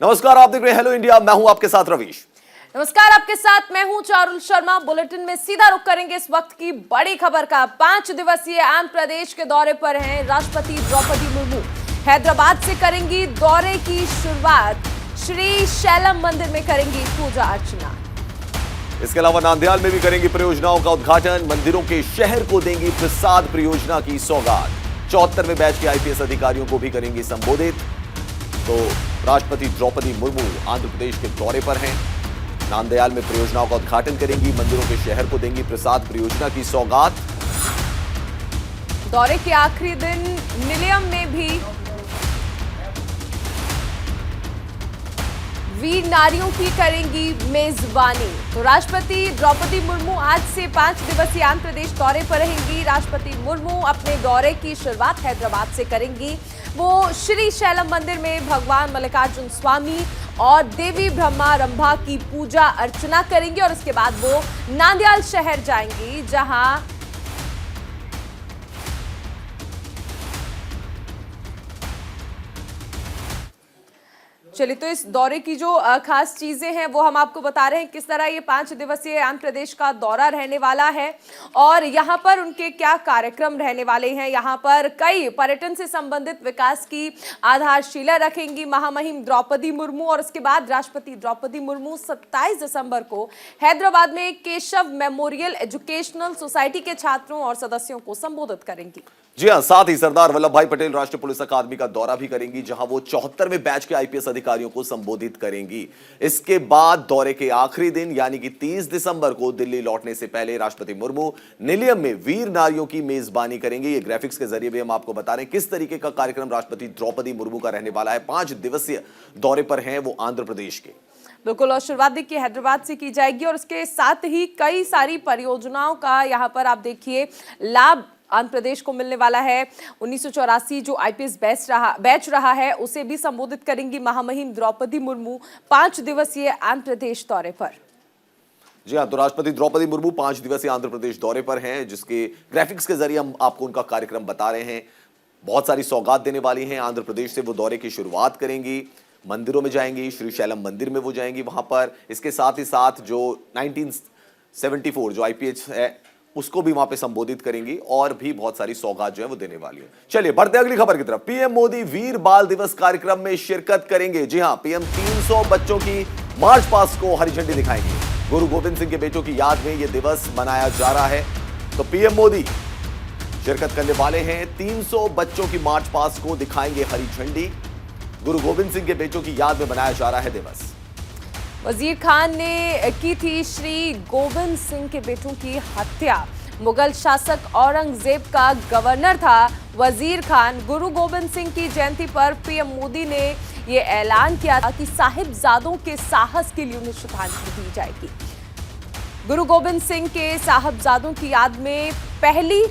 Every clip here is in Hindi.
नमस्कार, आप देख रहे हैं हेलो इंडिया। मैं हूं आपके साथ रवीश। नमस्कार, आपके साथ मैं हूं चारुल शर्मा। बुलेटिन में सीधा रुख करेंगे इस वक्त की बड़ी खबर का। 5 दिवसीय आंध्र प्रदेश के दौरे पर हैं राष्ट्रपति द्रौपदी मुर्मू। हैदराबाद से करेंगी दौरे की शुरुआत। श्री शैलम मंदिर में करेंगी पूजा अर्चना। इसके अलावा नांदयाल में भी करेंगी परियोजनाओं का उद्घाटन। मंदिरों के शहर को देंगी प्रसाद परियोजना की सौगात। 74वें बैच के आईपीएस अधिकारियों को भी करेंगी संबोधित। तो राष्ट्रपति द्रौपदी मुर्मू आंध्र प्रदेश के दौरे पर हैं। नांदयाल में परियोजनाओं का उद्घाटन करेंगी। मंदिरों के शहर को देंगी प्रसाद परियोजना की सौगात। दौरे के आखिरी दिन निलयम में भी वीर नारियों की करेंगी मेजबानी। तो राष्ट्रपति द्रौपदी मुर्मू आज से 5 दिवसीय आंध्र प्रदेश दौरे पर रहेंगी। राष्ट्रपति मुर्मू अपने दौरे की शुरुआत हैदराबाद से करेंगी। वो श्री शैलम मंदिर में भगवान मल्लिकार्जुन स्वामी और देवी ब्रह्मारंभा की पूजा अर्चना करेंगी और उसके बाद वो नांदयाल शहर जाएंगी, जहां चलिए तो इस दौरे की जो खास चीजें हैं वो हम आपको बता रहे हैं, किस तरह ये 5 दिवसीय आंध्र प्रदेश का दौरा रहने वाला है और यहाँ पर उनके क्या कार्यक्रम रहने वाले हैं। यहाँ पर कई पर्यटन से संबंधित विकास की आधारशिला रखेंगी महामहिम द्रौपदी मुर्मू और उसके बाद राष्ट्रपति द्रौपदी मुर्मू 27 दिसंबर को हैदराबाद में केशव मेमोरियल एजुकेशनल सोसाइटी के छात्रों और सदस्यों को संबोधित करेंगी। जी हां, साथ ही सरदार वल्लभ भाई पटेल राष्ट्रीय पुलिस अकादमी का दौरा भी करेंगी, जहां वो 74वें बैच के आईपीएस अधिकारियों को संबोधित करेंगी। इसके बाद दौरे के आखिरी दिन यानी कि 30 दिसंबर को दिल्ली लौटने से पहले राष्ट्रपति मुर्मू निलयम में वीर नारियों की मेजबानी करेंगे। ये ग्राफिक्स के जरिए भी हम आपको बता रहे हैं किस तरीके का कार्यक्रम राष्ट्रपति द्रौपदी मुर्मू का रहने वाला है। 5 दिवसीय दौरे पर हैं वो आंध्र प्रदेश के। बिल्कुल, और शुरुआत देखिए हैदराबाद से की जाएगी और उसके साथ ही कई सारी परियोजनाओं का यहाँ पर आप देखिए लाभ आंध्र प्रदेश को मिलने वाला है। 1984 जो आईपीएस बैच रहा है उसे भी संबोधित करेंगी महामहिम द्रौपदी मुर्मू 5 दिवसीय आंध्र प्रदेश दौरे पर। जी हाँ, तो राष्ट्रपति द्रौपदी मुर्मू 5 दिवसीय आंध्र प्रदेश दौरे पर हैं, जिसके ग्राफिक्स के जरिए हम आपको उनका कार्यक्रम बता रहे हैं। बहुत सारी सौगात देने वाली हैं। आंध्र प्रदेश से वो दौरे की शुरुआत करेंगी, मंदिरों में जाएंगी, श्री शैलम मंदिर में वो जाएंगी वहां पर। इसके साथ ही साथ जो 1974 जो आईपीएस है उसको भी वहां पे संबोधित करेंगी और भी बहुत सारी सौगात जो है वो देने वाली है। चलिए बढ़ते अगली खबर की तरफ। पीएम मोदी वीर बाल दिवस कार्यक्रम में शिरकत करेंगे। जी हां, पीएम 300 बच्चों की मार्च पास्ट को हरी झंडी दिखाएंगे। गुरु गोविंद सिंह के बेटों की याद में यह दिवस मनाया जा रहा है। तो पीएम मोदी शिरकत करने वाले हैं। 300 बच्चों की मार्च पास्ट को दिखाएंगे हरी झंडी। गुरु गोविंद सिंह के बेटों की याद में मनाया जा रहा है दिवस। वजीर खान ने की थी श्री गोविंद सिंह के बेटों की हत्या। मुगल शासक औरंगजेब का गवर्नर था वजीर खान। गुरु गोविंद सिंह की जयंती पर पीएम मोदी ने यह ऐलान किया था कि साहिबजादों के साहस के लिए उन्हें श्रद्धांजलि दी जाएगी। गुरु गोविंद सिंह के साहिबजादों की याद में पहली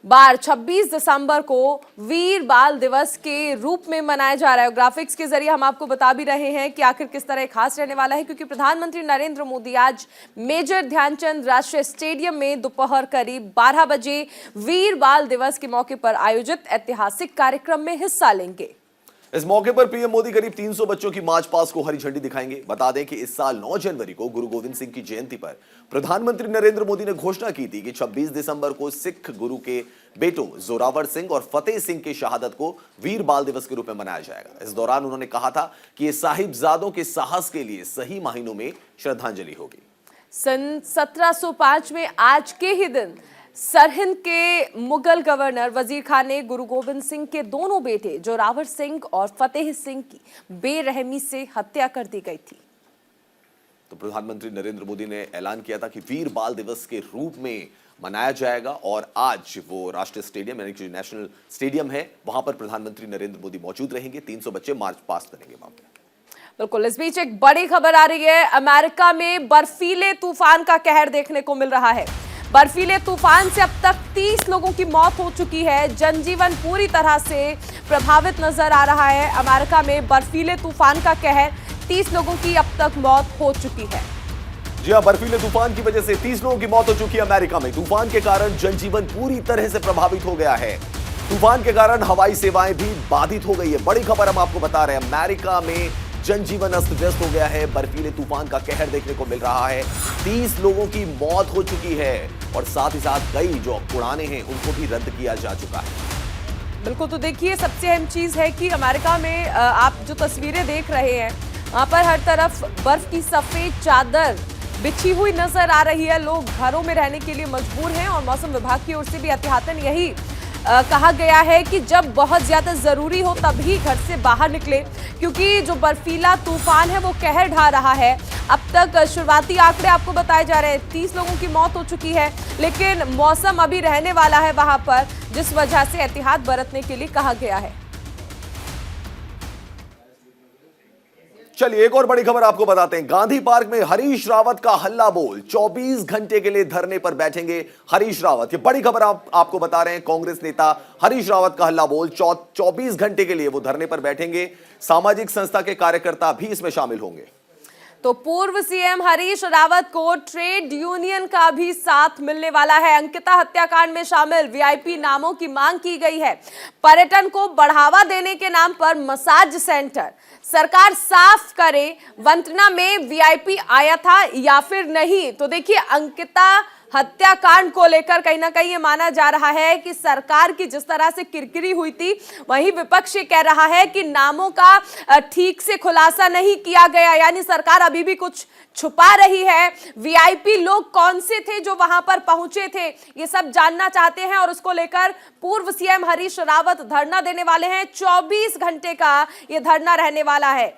बार 26 दिसंबर को वीर बाल दिवस के रूप में मनाया जा रहा है। ग्राफिक्स के जरिए हम आपको बता भी रहे हैं कि आखिर किस तरह खास रहने वाला है, क्योंकि प्रधानमंत्री नरेंद्र मोदी आज मेजर ध्यानचंद राष्ट्रीय स्टेडियम में दोपहर करीब 12 बजे वीर बाल दिवस के मौके पर आयोजित ऐतिहासिक कार्यक्रम में हिस्सा लेंगे। इस मौके पर पीएम मोदी करीब 300 बच्चों की मार्च पास्ट को हरी झंडी दिखाएंगे। बता दें कि इस साल 9 जनवरी को गुरु गोविंद सिंह की जयंती पर प्रधानमंत्री नरेंद्र मोदी ने घोषणा की थी कि 26 दिसंबर को सिख गुरु के बेटों जोरावर सिंह और फतेह सिंह की शहादत को वीर बाल दिवस के रूप में मनाया जाएगा। इस दौरान उन्होंने कहा था कि ये साहिबजादों के साहस के लिए सही मायनों में श्रद्धांजलि होगी। सन 1705 में आज के ही दिन सरहिंद के मुगल गवर्नर वजीर खान ने गुरु गोविंद सिंह के दोनों बेटे जोरावर सिंह और फतेह सिंह की बेरहमी से हत्या कर दी गई थी। तो प्रधानमंत्री नरेंद्र मोदी ने ऐलान किया था कि वीर बाल दिवस के रूप में मनाया जाएगा और आज वो राष्ट्रीय स्टेडियम यानी कि नेशनल स्टेडियम है वहां पर प्रधानमंत्री नरेंद्र मोदी मौजूद रहेंगे। 300 बच्चे मार्च पास्ट करेंगे वहां पर। बिल्कुल, इस बीच एक बड़ी खबर आ रही है। अमेरिका में बर्फीले तूफान का कहर देखने को मिल रहा है। बर्फीले तूफान से अब तक 30 लोगों की मौत हो चुकी है। जनजीवन पूरी तरह से प्रभावित नजर आ रहा है। अमेरिका में बर्फीले तूफान का कहर, 30 लोगों की अब तक मौत हो चुकी है। जी हां, बर्फीले तूफान की वजह से 30 लोगों की मौत हो चुकी है अमेरिका में। तूफान के कारण जनजीवन पूरी तरह से प्रभावित हो गया है। तूफान के कारण हवाई सेवाएं भी बाधित हो गई है। बड़ी खबर हम आपको बता रहे हैं, अमेरिका में जनजीवन अस्त व्यस्त हो गया है। बर्फीले तूफान का कहर देखने को मिल रहा है। 30 लोगों की मौत हो चुकी है और साथ ही साथ कई जो उड़ानें हैं उनको भी रद्द किया जा चुका है। बिल्कुल, तो देखिए सबसे अहम चीज है कि अमेरिका में आप जो तस्वीरें देख रहे हैं वहां पर हर तरफ बर्फ की सफेद चादर बिछी हुई नजर आ रही है। लोग घरों में रहने के लिए मजबूर हैं और मौसम विभाग की ओर से भी एहतियातन यही कहा गया है कि जब बहुत ज्यादा जरूरी हो तभी घर से बाहर निकले, क्योंकि जो बर्फीला तूफान है वो कहर ढा रहा है। अब तक शुरुआती आंकड़े आपको बताए जा रहे हैं, 30 लोगों की मौत हो चुकी है, लेकिन मौसम अभी रहने वाला है वहां पर, जिस वजह से एहतियात बरतने के लिए कहा गया है। चलिए एक और बड़ी खबर आपको बताते हैं। गांधी पार्क में हरीश रावत का हल्ला बोल, 24 घंटे के लिए धरने पर बैठेंगे हरीश रावत। ये बड़ी खबर आपको बता रहे हैं। कांग्रेस नेता हरीश रावत का हल्ला बोल, 24 घंटे के लिए वो धरने पर बैठेंगे। सामाजिक संस्था के कार्यकर्ता भी इसमें शामिल होंगे। तो पूर्व सीएम हरीश रावत को ट्रेड यूनियन का भी साथ मिलने वाला है। अंकिता हत्याकांड में शामिल वीआईपी नामों की मांग की गई है। पर्यटन को बढ़ावा देने के नाम पर मसाज सेंटर, सरकार साफ करे वंतना में वीआईपी आया था या फिर नहीं। तो देखिए अंकिता हत्याकांड को लेकर कहीं ना कहीं ये माना जा रहा है कि सरकार की जिस तरह से किरकिरी हुई थी, वहीं विपक्ष ये कह रहा है कि नामों का ठीक से खुलासा नहीं किया गया, यानी सरकार अभी भी कुछ छुपा रही है। वीआईपी लोग कौन से थे जो वहां पर पहुंचे थे, ये सब जानना चाहते हैं और उसको लेकर पूर्व सीएम हरीश रावत धरना देने वाले हैं। 24 घंटे का ये धरना रहने वाला है।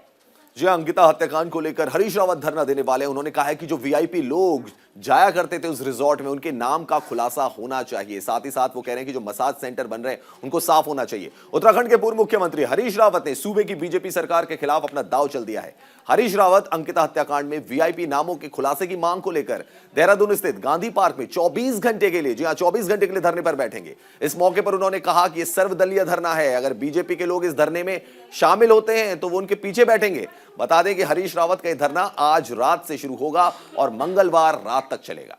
जी, अंकिता हत्याकांड को लेकर हरीश रावत धरना देने वाले हैं। उन्होंने कहा है कि जो वीआईपी लोग जाया करते थे उस रिजॉर्ट में, उनके नाम का खुलासा होना चाहिए। साथ ही साथ वो कह रहे हैं कि जो मसाज सेंटर बन रहे हैं उनको साफ होना चाहिए। उत्तराखंड के पूर्व मुख्यमंत्री हरीश रावत ने सूबे की बीजेपी सरकार के खिलाफ अपना दांव चल दिया है। हरीश रावत अंकिता हत्याकांड में वीआईपी नामों के खुलासे की मांग को लेकर देहरादून स्थित गांधी पार्क में 24 घंटे के लिए, जी हां 24 घंटे के लिए धरने पर बैठेंगे। इस मौके पर उन्होंने कहा कि यह सर्वदलीय धरना है। अगर बीजेपी के लोग इस धरने में शामिल होते हैं तो वो उनके पीछे बैठेंगे। बता दें कि हरीश रावत का यह धरना आज रात से शुरू होगा और मंगलवार रात तक चलेगा।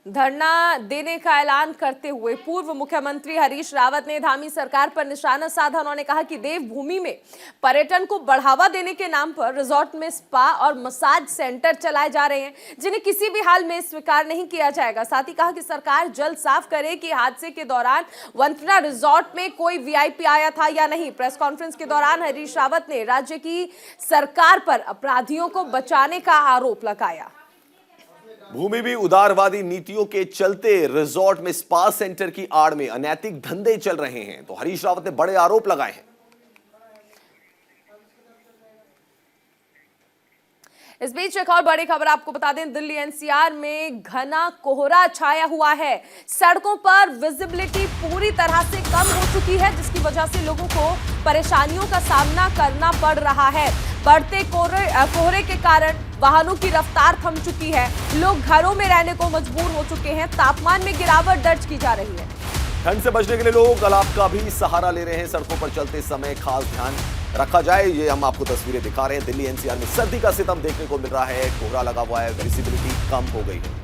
धरना देने का ऐलान करते हुए पूर्व मुख्यमंत्री हरीश रावत ने धामी सरकार पर निशाना साधा। उन्होंने कहा कि देवभूमि में पर्यटन को बढ़ावा देने के नाम पर रिजॉर्ट में स्पा और मसाज सेंटर चलाए जा रहे हैं, जिन्हें किसी भी हाल में स्वीकार नहीं किया जाएगा। साथ ही कहा कि सरकार जल्द साफ करे कि हादसे के दौरान वंतना रिजॉर्ट में कोई वीआईपी आया था या नहीं। प्रेस कॉन्फ्रेंस के दौरान हरीश रावत ने राज्य की सरकार पर अपराधियों को बचाने का आरोप लगाया। भूमि भी उदारवादी नीतियों के चलते रिजॉर्ट में स्पा सेंटर की आड़ में अनैतिक धंधे चल रहे हैं, तो हरीश रावत ने बड़े आरोप लगाए हैं। इस बीच एक और बड़ी खबर आपको बता दें, दिल्ली एनसीआर में घना कोहरा छाया हुआ है। सड़कों पर विजिबिलिटी पूरी तरह से कम हो चुकी है, जिसकी वजह से लोगों को परेशानियों का सामना करना पड़ रहा है। बढ़ते कोहरे के कारण वाहनों की रफ्तार थम चुकी है। लोग घरों में रहने को मजबूर हो चुके हैं। तापमान में गिरावट दर्ज की जा रही है। ठंड से बचने के लिए लोग अलाव का भी सहारा ले रहे हैं। सड़कों पर चलते समय खास ध्यान रखा जाए। ये हम आपको तस्वीरें दिखा रहे हैं। दिल्ली एनसीआर में सर्दी का सितम देखने को मिल रहा है। कोहरा लगा हुआ है, विजिबिलिटी कम हो गई है।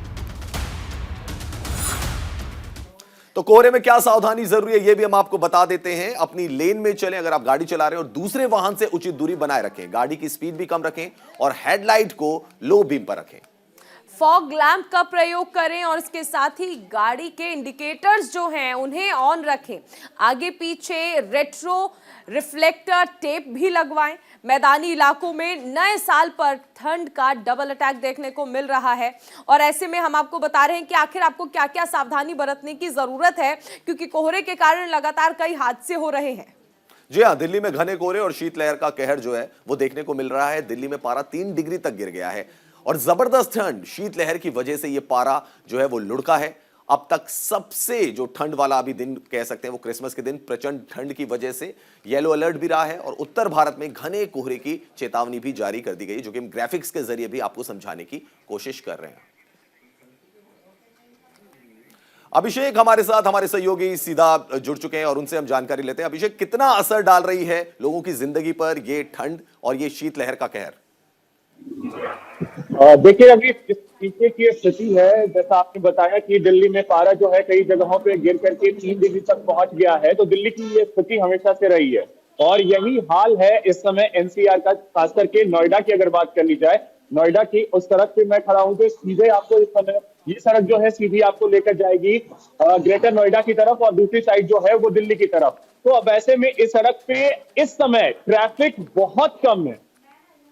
तो कोहरे में क्या सावधानी जरूरी है, ये भी हम आपको बता देते हैं। अपनी लेन में चलें अगर आप गाड़ी चला रहे हैं, और दूसरे वाहन से उचित दूरी बनाए रखें। गाड़ी की स्पीड भी कम रखें और हेडलाइट को लो बीम पर रखें। फॉग लैंप का प्रयोग करें और इसके साथ ही गाड़ी के इंडिकेटर्स जो हैं उन्हें ऑन रखें। आगे पीछे रेट्रो रिफ्लेक्टर टेप भी लगवाएं। मैदानी इलाकों में नए साल पर ठंड का डबल अटैक देखने को मिल रहा है और ऐसे में हम आपको बता रहे हैं कि आखिर आपको क्या क्या सावधानी बरतने की जरूरत है, क्योंकि कोहरे के कारण लगातार कई हादसे हो रहे हैं। जी हाँ, दिल्ली में घने कोहरे और शीतलहर का कहर जो है वो देखने को मिल रहा है। दिल्ली में पारा 3 डिग्री तक गिर गया है और जबरदस्त ठंड, शीतलहर की वजह से ये पारा जो है वो लुढ़का है। अब तक सबसे जो ठंड वाला अभी दिन कह सकते हैं वो क्रिसमस के दिन प्रचंड ठंड की वजह से येलो अलर्ट भी रहा है और उत्तर भारत में घने कोहरे की चेतावनी भी जारी कर दी गई, जो कि हम ग्राफिक्स के जरिए भी आपको समझाने की कोशिश कर रहे हैं। अभिषेक हमारे साथ, हमारे सहयोगी सीधा जुड़ चुके हैं और उनसे हम जानकारी लेते हैं। अभिषेक, कितना असर डाल रही है लोगों की जिंदगी पर ये ठंड और ये शीतलहर का कहर? देखिए, अभी जिस तरीके की स्थिति है, जैसा आपने बताया कि दिल्ली में पारा जो है कई जगहों पे गिर करके 3 डिग्री तक पहुंच गया है, तो दिल्ली की ये स्थिति हमेशा से रही है। और यही हाल है इस समय एनसीआर का, खास करके नोएडा की अगर बात कर ली जाए, नोएडा की उस सड़क पे मैं खड़ा हूं तो सीधे आपको इस समय ये सड़क जो है सीधी आपको लेकर जाएगी ग्रेटर नोएडा की तरफ, और दूसरी साइड जो है वो दिल्ली की तरफ। तो अब ऐसे में इस सड़क पे इस समय ट्रैफिक बहुत कम है,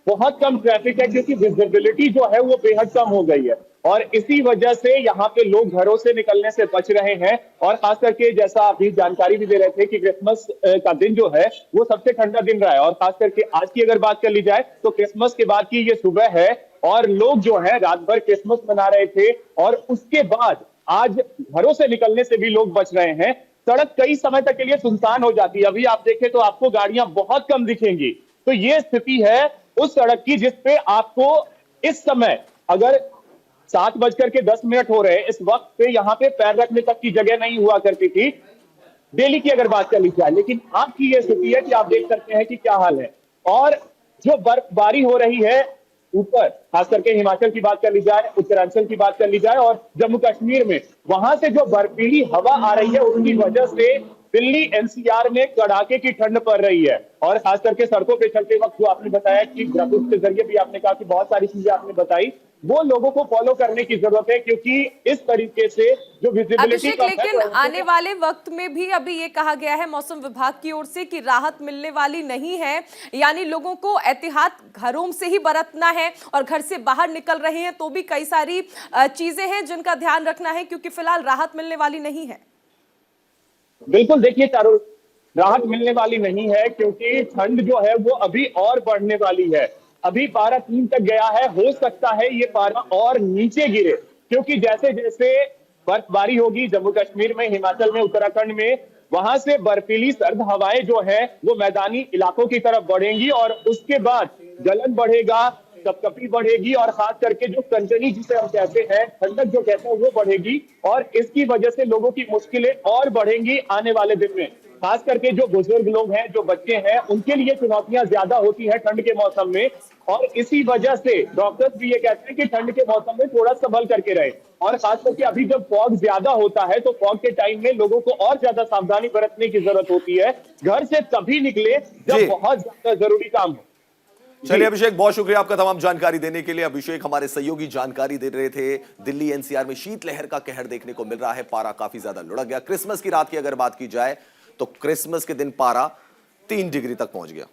बहुत कम ट्रैफिक है, क्योंकि विजिबिलिटी जो है वो बेहद कम हो गई है। और इसी वजह से यहाँ पे लोग घरों से निकलने से बच रहे हैं। और खास करके जैसा अभी जानकारी भी दे रहे थे कि क्रिसमस का दिन जो है वो सबसे ठंडा दिन रहा है, और खास करके आज की अगर बात कर ली जाए तो क्रिसमस के बाद की ये सुबह है, और लोग जो है रात भर क्रिसमस मना रहे थे, और उसके बाद आज घरों से निकलने से भी लोग बच रहे हैं। सड़क कई समय तक के लिए सुनसान हो जाती है, अभी आप देखें तो आपको गाड़ियां बहुत कम दिखेंगी। तो ये स्थिति है उस सड़क की जिसपे आपको इस समय अगर 7:10 हो रहे हैं, इस वक्त पे यहाँ पे पैर रखने तक की जगह नहीं हुआ करती थी दिल्ली की अगर बात कर ली जाए। लेकिन आपकी ये स्थिति है कि आप देख सकते हैं कि क्या हाल है। और जो बर्फबारी हो रही है ऊपर, खास करके हिमाचल की बात कर ली जाए, उत्तरांचल की बात कर ली जाए, और जम्मू कश्मीर में वहां से जो बर्फीली हवा आ रही है उसकी वजह से दिल्ली एनसीआर में कड़ाके की ठंड पड़ रही है। और खास करके सड़कों पे चलते वक्त जो आपने बताया कि ग्राफिक्स के जरिए भी आपने कहा कि बहुत सारी चीजें आपने बताई, वो लोगों को फॉलो करने की जरूरत है, क्योंकि इस तरीके से जो विजिबिलिटी अभिषेक, लेकिन आने वाले वक्त में भी अभी ये कहा गया है मौसम विभाग की ओर से कि राहत मिलने वाली नहीं है, यानी लोगों को एहतियात घरों से ही बरतना है, और घर से बाहर निकल रहे हैं तो भी कई सारी चीजें हैं जिनका ध्यान रखना है, क्योंकि फिलहाल राहत मिलने वाली नहीं है। बिल्कुल, देखिए चारों, राहत मिलने वाली नहीं है, क्योंकि ठंड जो है वो अभी और बढ़ने वाली है। अभी पारा 3 तक गया है, हो सकता है ये पारा और नीचे गिरे, क्योंकि जैसे जैसे बर्फबारी होगी जम्मू कश्मीर में, हिमाचल में, उत्तराखंड में, वहां से बर्फीली सर्द हवाएं जो है वो मैदानी इलाकों की तरफ बढ़ेंगी, और उसके बाद गलन बढ़ेगा, कपकपी बढ़ेगी, और खास करके जो कनकनी जिसे हम कहते हैं, ठंडक जो कहते हैं, वो बढ़ेगी। और इसकी वजह से लोगों की मुश्किलें और बढ़ेंगी आने वाले दिन में। खास करके जो बुजुर्ग लोग हैं, जो बच्चे हैं, उनके लिए चुनौतियां ज्यादा होती है ठंड के मौसम में। और इसी वजह से डॉक्टर्स भी ये कहते हैं कि ठंड के मौसम में थोड़ा संभल करके रहे। और खास करके अभी जब फॉग ज्यादा होता है तो फॉग के टाइम में लोगों को और ज्यादा सावधानी बरतने की जरूरत होती है। घर से तभी निकले जब बहुत ज्यादा जरूरी काम हो। चलिए अभिषेक, बहुत शुक्रिया आपका तमाम जानकारी देने के लिए। अभिषेक हमारे सहयोगी जानकारी दे रहे थे। दिल्ली एनसीआर में शीतलहर का कहर देखने को मिल रहा है, पारा काफी ज्यादा लुढ़क गया। क्रिसमस की रात की अगर बात की जाए तो क्रिसमस के दिन पारा 3 डिग्री तक पहुंच गया।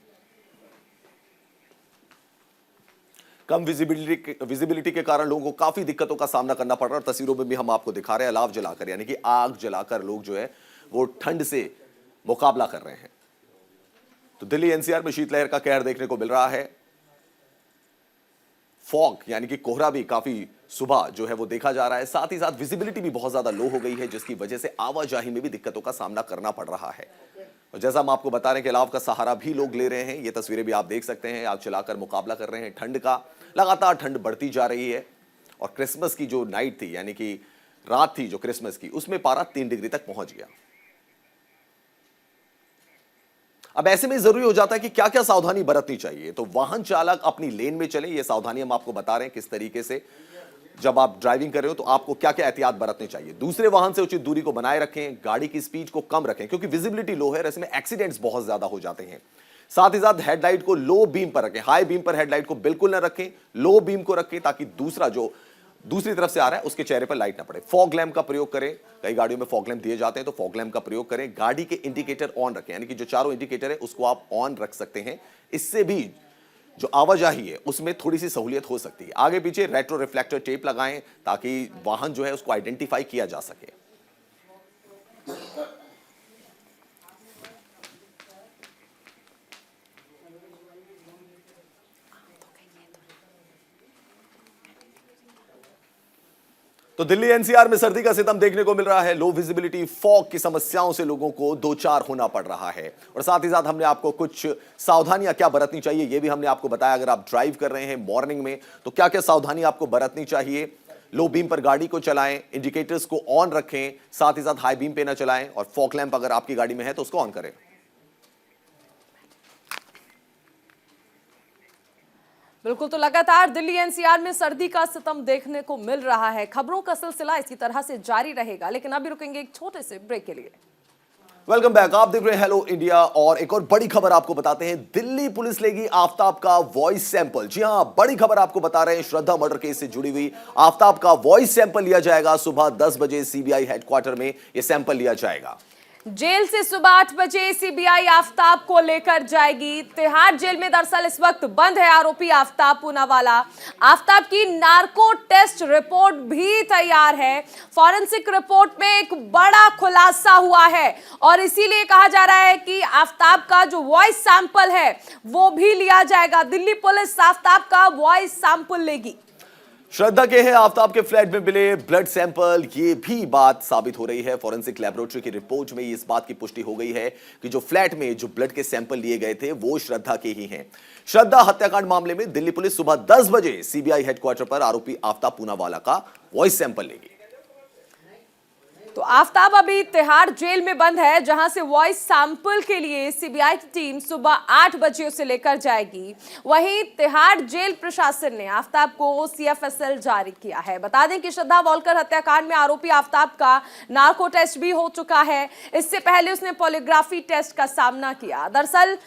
कम विजिबिलिटी के कारण लोगों को काफी दिक्कतों का सामना करना पड़ रहा है। तस्वीरों में भी हम आपको दिखा रहे हैं, अलाव जलाकर यानी कि आग जलाकर लोग जो है वो ठंड से मुकाबला कर रहे हैं। तो दिल्ली एनसीआर में शीतलहर का कहर देखने को मिल रहा है। फॉग यानी कि कोहरा भी काफी सुबह जो है वो देखा जा रहा है। साथ ही साथ विजिबिलिटी भी बहुत ज्यादा लो हो गई है, जिसकी वजह से आवाजाही में भी दिक्कतों का सामना करना पड़ रहा है। और जैसा हम आपको बता रहे हैं कि अलाव का सहारा भी लोग ले रहे हैं। ये तस्वीरें भी आप देख सकते हैं, आग चलाकर मुकाबला कर रहे हैं ठंड का। लगातार ठंड बढ़ती जा रही है। और क्रिसमस की जो नाइट थी यानी कि रात थी जो क्रिसमस की, उसमें पारा 3 डिग्री तक पहुंच गया। अब ऐसे में जरूरी हो जाता है कि क्या क्या सावधानी बरतनी चाहिए। तो वाहन चालक अपनी लेन में चले, ये सावधानी हम आपको बता रहे हैं किस तरीके से। जब आप ड्राइविंग कर रहे हो तो आपको क्या क्या एहतियात बरतने चाहिए। दूसरे वाहन से उचित दूरी को बनाए रखें, गाड़ी की स्पीड को कम रखें क्योंकि विजिबिलिटी लो है, ऐसे में एक्सीडेंट्स बहुत ज्यादा हो जाते हैं। साथ ही साथ हेडलाइट को लो बीम पर रखें, हाई बीम पर हेडलाइट को बिल्कुल ना रखें, लो बीम को रखें ताकि दूसरा जो दूसरी तरफ से आ रहा है उसके चेहरे पर लाइट ना पड़े। फॉग लैम्प का प्रयोग करें, कई गाड़ियों में फॉग लैम्प दिए जाते हैं तो फॉग लैम्प का प्रयोग करें। गाड़ी के इंडिकेटर ऑन रखें यानी कि जो चारों इंडिकेटर है उसको आप ऑन रख सकते हैं। इससे भी जो आवाजाही है उसमें थोड़ी सी सहूलियत हो सकती है। आगे पीछे रेट्रो रिफ्लेक्टर टेप लगाएं ताकि वाहन जो है उसको आइडेंटिफाई किया जा सके। तो दिल्ली एनसीआर में सर्दी का सितम देखने को मिल रहा है। लो विजिबिलिटी, फॉग की समस्याओं से लोगों को दो चार होना पड़ रहा है। और साथ ही साथ हमने आपको कुछ सावधानियां क्या बरतनी चाहिए ये भी हमने आपको बताया। अगर आप ड्राइव कर रहे हैं मॉर्निंग में तो क्या क्या सावधानी आपको बरतनी चाहिए। लो बीम पर गाड़ी को चलाएं, इंडिकेटर्स को ऑन रखें, साथ ही साथ हाई बीम पे ना चलाएं और फॉग लैंप अगर आपकी गाड़ी में है तो उसको ऑन करें। बिल्कुल, तो लगातार दिल्ली एनसीआर में सर्दी का सितम देखने को मिल रहा है। खबरों का सिलसिला इसी तरह से जारी रहेगा, लेकिन अभी रुकेंगे एक छोटे से ब्रेक के लिए। Welcome back. आप देख रहे हैं हेलो इंडिया और एक और बड़ी खबर आपको बताते हैं। दिल्ली पुलिस लेगी आफताब का वॉइस सैंपल। जी हां, बड़ी खबर आपको बता रहे हैं। श्रद्धा मर्डर केस से जुड़ी हुई आफताब का वॉइस सैंपल लिया जाएगा। सुबह 10 बजे सीबीआई हेडक्वार्टर में यह सैंपल लिया जाएगा। जेल से सुबह 8 बजे सीबीआई आफताब को लेकर जाएगी। तिहाड़ जेल में दरअसल इस वक्त बंद है आरोपी आफताब पूनावाला। आफताब की नार्को टेस्ट रिपोर्ट भी तैयार है। फॉरेंसिक रिपोर्ट में एक बड़ा खुलासा हुआ है और इसीलिए कहा जा रहा है कि आफताब का जो वॉइस सैंपल है वो भी लिया जाएगा। दिल्ली पुलिस आफताब का वॉइस सैंपल लेगी। श्रद्धा के हैं आफताब के फ्लैट में मिले ब्लड सैंपल, ये भी बात साबित हो रही है। फॉरेंसिक लैबोरेटरी की रिपोर्ट में इस बात की पुष्टि हो गई है कि जो फ्लैट में जो ब्लड के सैंपल लिए गए थे वो श्रद्धा के ही हैं। श्रद्धा हत्याकांड मामले में दिल्ली पुलिस सुबह 10 बजे सीबीआई हेडक्वार्टर पर आरोपी आफताब पूनावाला का वॉइस सैंपल लेगी। तो आफताब अभी तिहाड़ जेल में बंद है, जहां से वॉइस सैंपल के लिए सीबीआई की टीम सुबह 8 बजे उसे लेकर जाएगी। वहीं तिहाड़ जेल प्रशासन ने आफताब को सीएफएसएल जारी किया है। बता दें कि श्रद्धा वॉलकर हत्याकांड में आरोपी आफताब का नार्को टेस्ट भी हो चुका है। इससे पहले उसने पॉलीग्राफी टेस्ट का सामना किया। दरअसल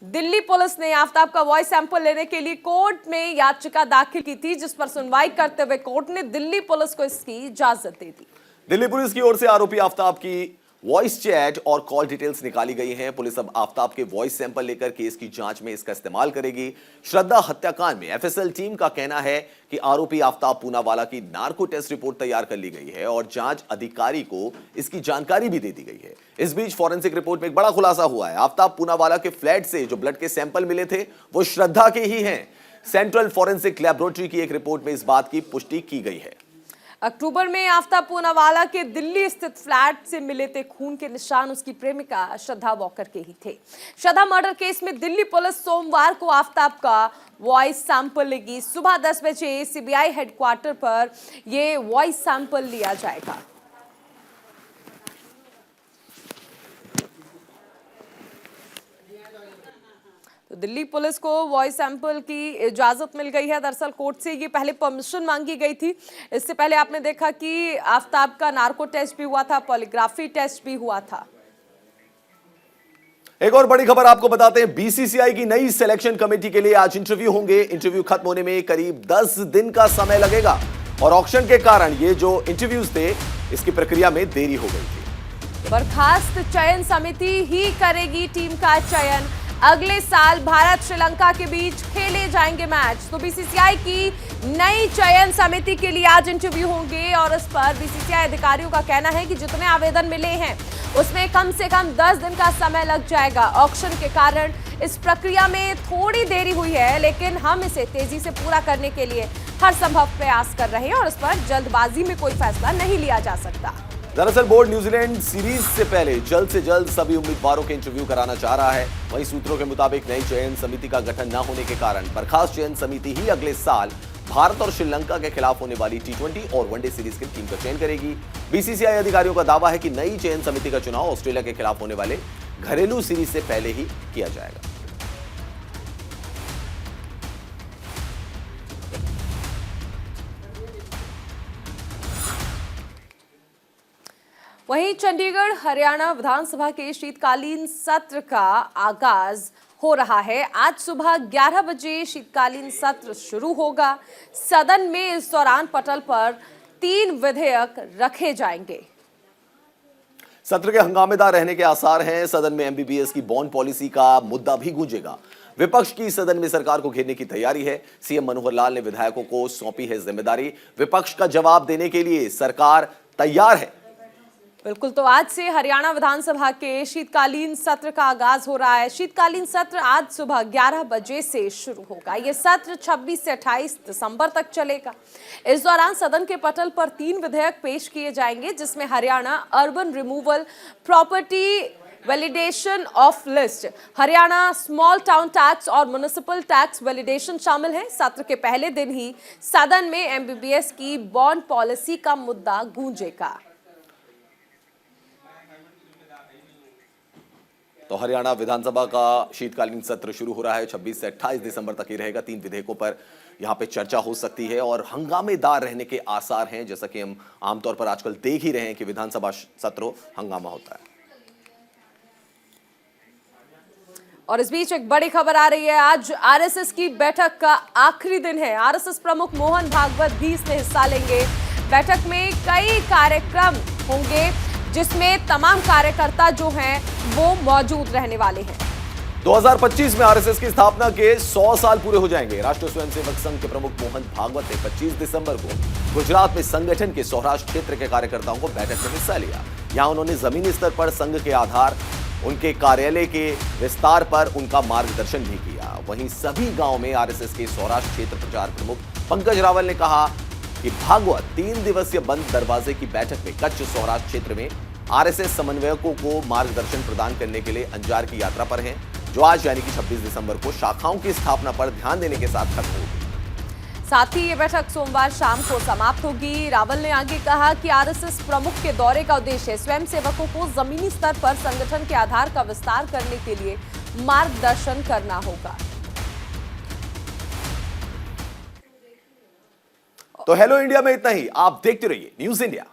दिल्ली पुलिस ने आफताब का वॉइस सैंपल लेने के लिए कोर्ट में याचिका दाखिल की थी, जिस पर सुनवाई करते हुए कोर्ट ने दिल्ली पुलिस को इसकी इजाजत दे दी। दिल्ली पुलिस की ओर से आरोपी आफताब की वॉइस चैट और कॉल डिटेल्स निकाली गई हैं। पुलिस अब आफताब के वॉइस सैंपल लेकर केस की जांच में इसका इस्तेमाल करेगी। श्रद्धा हत्याकांड में एफएसएल टीम का कहना है कि आरोपी आफताब पूनावाला की नार्को टेस्ट रिपोर्ट तैयार कर ली गई है और जांच अधिकारी को इसकी जानकारी भी दे दी गई है। इस बीच फॉरेंसिक रिपोर्ट में एक बड़ा खुलासा हुआ है। आफताब पूनावाला के फ्लैट से जो ब्लड के सैंपल मिले थे वो श्रद्धा के ही हैं। सेंट्रल फॉरेंसिक लैबोरेटरी की एक रिपोर्ट में इस बात की पुष्टि की गई है। अक्टूबर में आफताब पूनावाला के दिल्ली स्थित फ्लैट से मिले थे खून के निशान उसकी प्रेमिका श्रद्धा वॉकर के ही थे। श्रद्धा मर्डर केस में दिल्ली पुलिस सोमवार को आफताब का वॉइस सैंपल लेगी। सुबह 10 बजे सीबीआई हेडक्वार्टर पर यह वॉइस सैंपल लिया जाएगा। तो दिल्ली पुलिस को वॉइस सैंपल की इजाजत मिल गई है। दरअसल कोर्ट से ये पहले परमिशन मांगी गई थी। इससे पहले आपने देखा कि आफताब का नार्को टेस्ट भी हुआ था, पॉलीग्राफी टेस्ट भी हुआ था। एक और बड़ी खबर आपको बताते हैं। बीसीसीआई की नई सिलेक्शन कमेटी के लिए आज इंटरव्यू होंगे। इंटरव्यू खत्म होने में करीब 10 दिन का समय लगेगा और ऑक्शन के कारण ये जो इंटरव्यूज थे इसकी प्रक्रिया में देरी हो गई थी। बर्खास्त चयन समिति ही करेगी टीम का चयन। अगले साल भारत श्रीलंका के बीच खेले जाएंगे मैच। तो बीसीसीआई की नई चयन समिति के लिए आज इंटरव्यू होंगे और इस पर बीसीसीआई अधिकारियों का कहना है कि जितने आवेदन मिले हैं उसमें कम से कम 10 दिन का समय लग जाएगा। ऑक्शन के कारण इस प्रक्रिया में थोड़ी देरी हुई है, लेकिन हम इसे तेजी से पूरा करने के लिए हर संभव प्रयास कर रहे हैं और इस पर जल्दबाजी में कोई फैसला नहीं लिया जा सकता। दरअसल बोर्ड न्यूजीलैंड सीरीज से पहले जल्द से जल्द सभी उम्मीदवारों के इंटरव्यू कराना चाह रहा है। वहीं सूत्रों के मुताबिक नई चयन समिति का गठन न होने के कारण बर्खास्त चयन समिति ही अगले साल भारत और श्रीलंका के खिलाफ होने वाली टी20 और वनडे सीरीज की टीम का चयन करेगी। बीसीसीआई अधिकारियों का दावा है कि नई चयन समिति का चुनाव ऑस्ट्रेलिया के खिलाफ होने वाले घरेलू सीरीज से पहले ही किया जाएगा। वहीं चंडीगढ़ हरियाणा विधानसभा के शीतकालीन सत्र का आगाज हो रहा है। आज सुबह 11 बजे शीतकालीन सत्र शुरू होगा। सदन में इस दौरान पटल पर 3 विधेयक रखे जाएंगे। सत्र के हंगामेदार रहने के आसार हैं। सदन में एमबीबीएस की बॉन्ड पॉलिसी का मुद्दा भी गूंजेगा। विपक्ष की सदन में सरकार को घेरने की तैयारी है। सीएम मनोहर लाल ने विधायकों को सौंपी है जिम्मेदारी। विपक्ष का जवाब देने के लिए सरकार तैयार है। बिल्कुल, तो आज से हरियाणा विधानसभा के शीतकालीन सत्र का आगाज हो रहा है। शीतकालीन सत्र आज सुबह 11 बजे से शुरू होगा। यह सत्र 26 से 28 दिसंबर तक चलेगा। इस दौरान सदन के पटल पर 3 विधेयक पेश किए जाएंगे, जिसमें Haryana urban removal property validation of list, Haryana small town tax और म्युनिसिपल टैक्स वैलिडेशन शामिल है। सत्र के पहले दिन ही सदन में एमबीबीएस की बॉन्ड पॉलिसी का मुद्दा गूंजेगा। तो हरियाणा विधानसभा का शीतकालीन सत्र शुरू हो रहा है। 26 से 28 दिसंबर तक ही रहेगा। 3 विधेयकों पर यहां पे चर्चा हो सकती है और हंगामेदार रहने के आसार हैं, जैसा कि हम आमतौर पर आजकल देख ही रहे हैं कि विधानसभा सत्रों हंगामा होता है। और इस बीच एक बड़ी खबर आ रही है। आज आरएसएस की बैठक का आखिरी दिन है। आरएसएस प्रमुख मोहन भागवत भी इसमें हिस्सा लेंगे। बैठक में कई कार्यक्रम होंगे जिसमें तमाम कार्यकर्ता जो हैं वो मौजूद रहने वाले हैं। 2025 में आरएसएस की स्थापना के 100 साल पूरे हो जाएंगे। राष्ट्रीय स्वयंसेवक संघ के प्रमुख मोहन भागवत ने 25 दिसंबर को गुजरात में संगठन के सौराष्ट्र क्षेत्र के कार्यकर्ताओं को बैठक में हिस्सा लिया। यहां उन्होंने जमीनी स्तर पर संघ के आधार, उनके कार्यालय के विस्तार पर उनका मार्गदर्शन भी किया। वहीं सभी गांव में आरएसएस के सौराष्ट्र क्षेत्र प्रचार प्रमुख पंकज रावल ने कहा कि भागवत 3 दिवसीय बंद दरवाजे की बैठक में कच्छ सौराष्ट्र क्षेत्र में आरएसएस समन्वयकों को मार्गदर्शन प्रदान करने के लिए अंजार की यात्रा पर हैं, जो आज यानी कि 26 दिसंबर को शाखाओं की स्थापना पर ध्यान देने के साथ खत्म होगी। साथ ही ये बैठक सोमवार शाम को समाप्त होगी। रावल ने आगे कहा कि आरएसएस प्रमुख के दौरे का उद्देश्य स्वयंसेवकों को जमीनी स्तर पर संगठन के आधार का विस्तार करने के लिए मार्गदर्शन करना होगा। तो हेलो इंडिया में इतना ही। आप देखते रहिए न्यूज़ इंडिया।